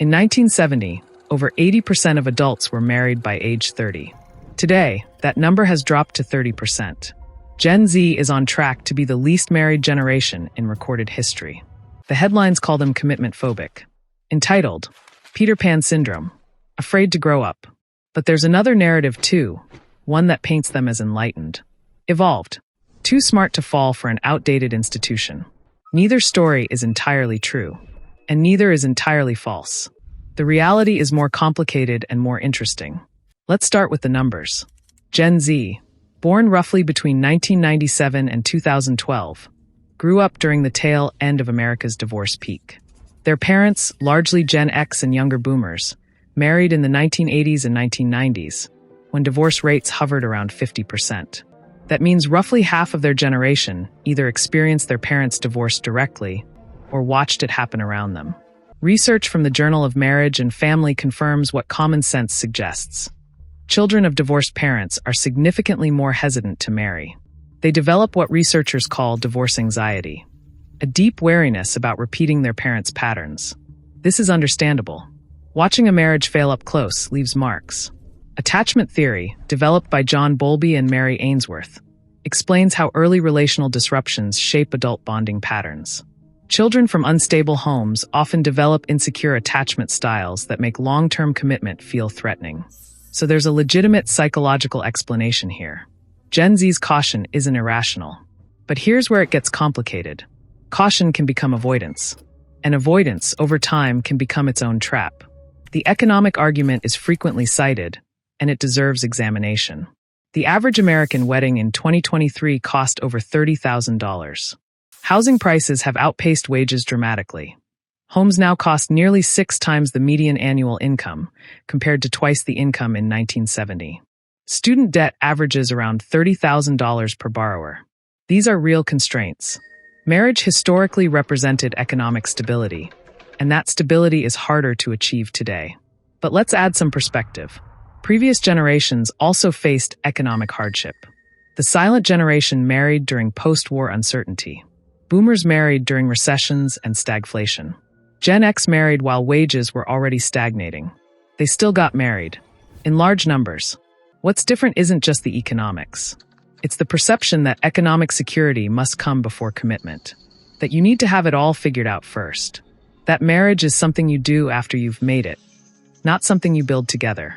In 1970, over 80% of adults were married by age 30. Today, that number has dropped to 30%. Gen Z is on track to be the least married generation in recorded history. The headlines call them commitment-phobic. Entitled, Peter Pan Syndrome, Afraid to Grow Up. But there's another narrative too, one that paints them as enlightened. Evolved. Too smart to fall for an outdated institution. Neither story is entirely true, and neither is entirely false. The reality is more complicated and more interesting. Let's start with the numbers. Gen Z, born roughly between 1997 and 2012, grew up during the tail end of America's divorce peak. Their parents, largely Gen X and younger boomers, married in the 1980s and 1990s, when divorce rates hovered around 50%. That means roughly half of their generation either experienced their parents' divorce directly or watched it happen around them. Research from the Journal of Marriage and Family confirms what common sense suggests. Children of divorced parents are significantly more hesitant to marry. They develop what researchers call divorce anxiety, a deep wariness about repeating their parents' patterns. This is understandable. Watching a marriage fail up close leaves marks. Attachment theory, developed by John Bowlby and Mary Ainsworth, explains how early relational disruptions shape adult bonding patterns. Children from unstable homes often develop insecure attachment styles that make long-term commitment feel threatening. So there's a legitimate psychological explanation here. Gen Z's caution isn't irrational. But here's where it gets complicated. Caution can become avoidance. And avoidance, over time, can become its own trap. The economic argument is frequently cited, and it deserves examination. The average American wedding in 2023 cost over $30,000. Housing prices have outpaced wages dramatically. Homes now cost nearly 6 times the median annual income, compared to twice the income in 1970. Student debt averages around $30,000 per borrower. These are real constraints. Marriage historically represented economic stability, and that stability is harder to achieve today. But let's add some perspective. Previous generations also faced economic hardship. The silent generation married during post-war uncertainty. Boomers married during recessions and stagflation. Gen X married while wages were already stagnating. They still got married. In large numbers. What's different isn't just the economics. It's the perception that economic security must come before commitment. That you need to have it all figured out first. That marriage is something you do after you've made it, not something you build together.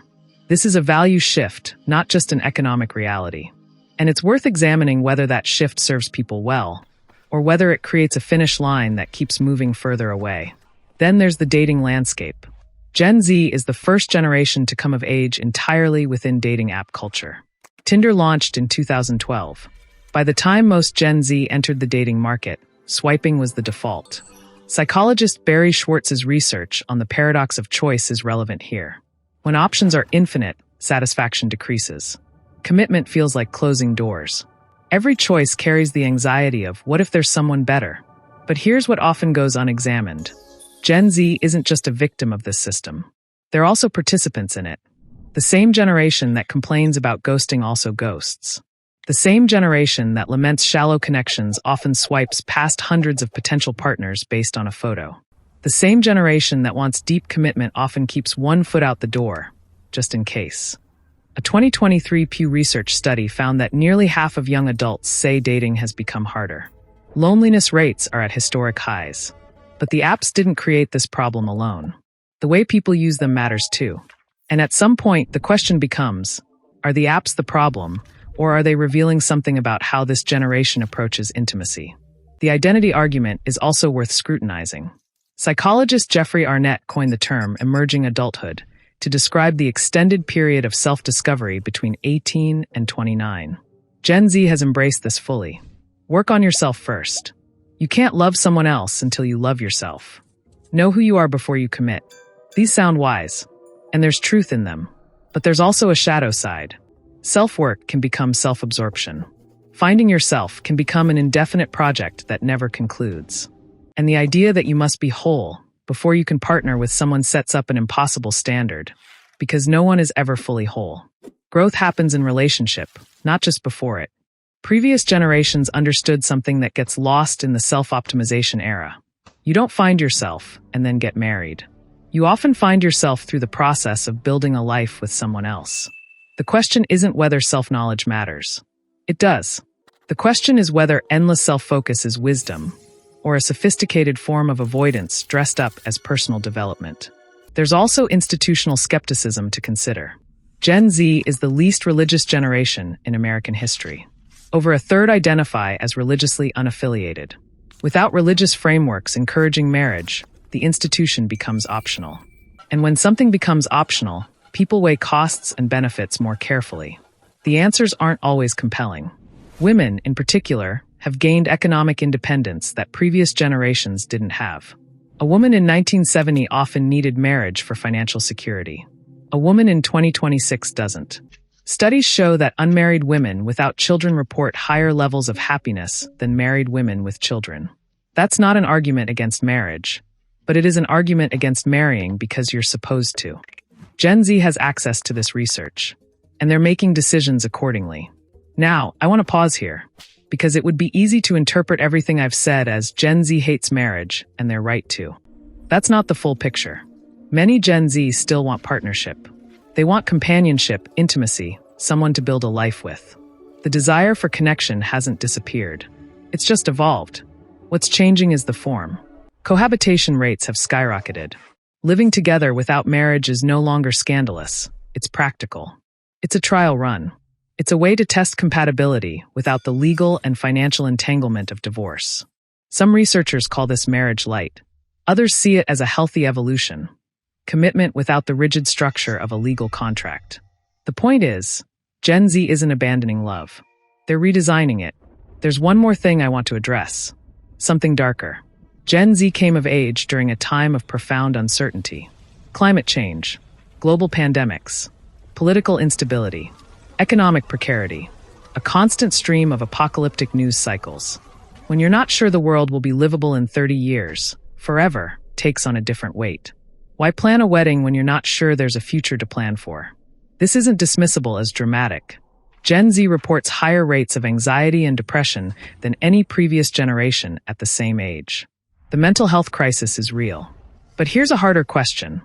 This is a value shift, not just an economic reality. And it's worth examining whether that shift serves people well, or whether it creates a finish line that keeps moving further away. Then there's the dating landscape. Gen Z is the first generation to come of age entirely within dating app culture. Tinder launched in 2012. By the time most Gen Z entered the dating market, swiping was the default. Psychologist Barry Schwartz's research on the paradox of choice is relevant here. When options are infinite, satisfaction decreases. Commitment feels like closing doors. Every choice carries the anxiety of, what if there's someone better? But here's what often goes unexamined. Gen Z isn't just a victim of this system. They're also participants in it. The same generation that complains about ghosting also ghosts. The same generation that laments shallow connections often swipes past hundreds of potential partners based on a photo. The same generation that wants deep commitment often keeps one foot out the door, just in case. A 2023 Pew Research study found that nearly half of young adults say dating has become harder. Loneliness rates are at historic highs. But the apps didn't create this problem alone. The way people use them matters too. And at some point, the question becomes, are the apps the problem, or are they revealing something about how this generation approaches intimacy? The identity argument is also worth scrutinizing. Psychologist Jeffrey Arnett coined the term emerging adulthood to describe the extended period of self-discovery between 18 and 29. Gen Z has embraced this fully. Work on yourself first. You can't love someone else until you love yourself. Know who you are before you commit. These sound wise, and there's truth in them. But there's also a shadow side. Self-work can become self-absorption. Finding yourself can become an indefinite project that never concludes. And the idea that you must be whole before you can partner with someone sets up an impossible standard, because no one is ever fully whole. Growth happens in relationship, not just before it. Previous generations understood something that gets lost in the self-optimization era. You don't find yourself and then get married. You often find yourself through the process of building a life with someone else. The question isn't whether self-knowledge matters. It does. The question is whether endless self-focus is wisdom, or a sophisticated form of avoidance dressed up as personal development. There's also institutional skepticism to consider. Gen Z is the least religious generation in American history. Over a third identify as religiously unaffiliated. Without religious frameworks encouraging marriage, the institution becomes optional. And when something becomes optional, people weigh costs and benefits more carefully. The answers aren't always compelling. Women, in particular, have gained economic independence that previous generations didn't have. A woman in 1970 often needed marriage for financial security. A woman in 2026 doesn't. Studies show that unmarried women without children report higher levels of happiness than married women with children. That's not an argument against marriage, but it is an argument against marrying because you're supposed to. Gen Z has access to this research, and they're making decisions accordingly. Now, I want to pause here, because it would be easy to interpret everything I've said as Gen Z hates marriage, and they're right to. That's not the full picture. Many Gen Z still want partnership. They want companionship, intimacy, someone to build a life with. The desire for connection hasn't disappeared. It's just evolved. What's changing is the form. Cohabitation rates have skyrocketed. Living together without marriage is no longer scandalous. It's practical. It's a trial run. It's a way to test compatibility without the legal and financial entanglement of divorce. Some researchers call this marriage light. Others see it as a healthy evolution. Commitment without the rigid structure of a legal contract. The point is, Gen Z isn't abandoning love. They're redesigning it. There's one more thing I want to address. Something darker. Gen Z came of age during a time of profound uncertainty. Climate change, global pandemics, political instability, economic precarity, a constant stream of apocalyptic news cycles. When you're not sure the world will be livable in 30 years, forever takes on a different weight. Why plan a wedding when you're not sure there's a future to plan for? This isn't dismissible as dramatic. Gen Z reports higher rates of anxiety and depression than any previous generation at the same age. The mental health crisis is real. But here's a harder question.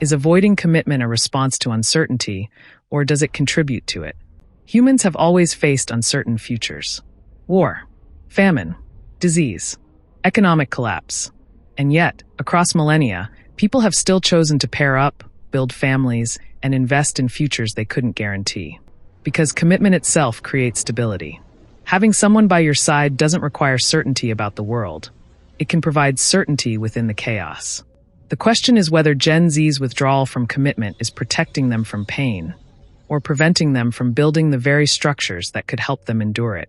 Is avoiding commitment a response to uncertainty, or does it contribute to it? Humans have always faced uncertain futures. War, famine, disease, economic collapse. And yet, across millennia, people have still chosen to pair up, build families, and invest in futures they couldn't guarantee. Because commitment itself creates stability. Having someone by your side doesn't require certainty about the world. It can provide certainty within the chaos. The question is whether Gen Z's withdrawal from commitment is protecting them from pain, or preventing them from building the very structures that could help them endure it.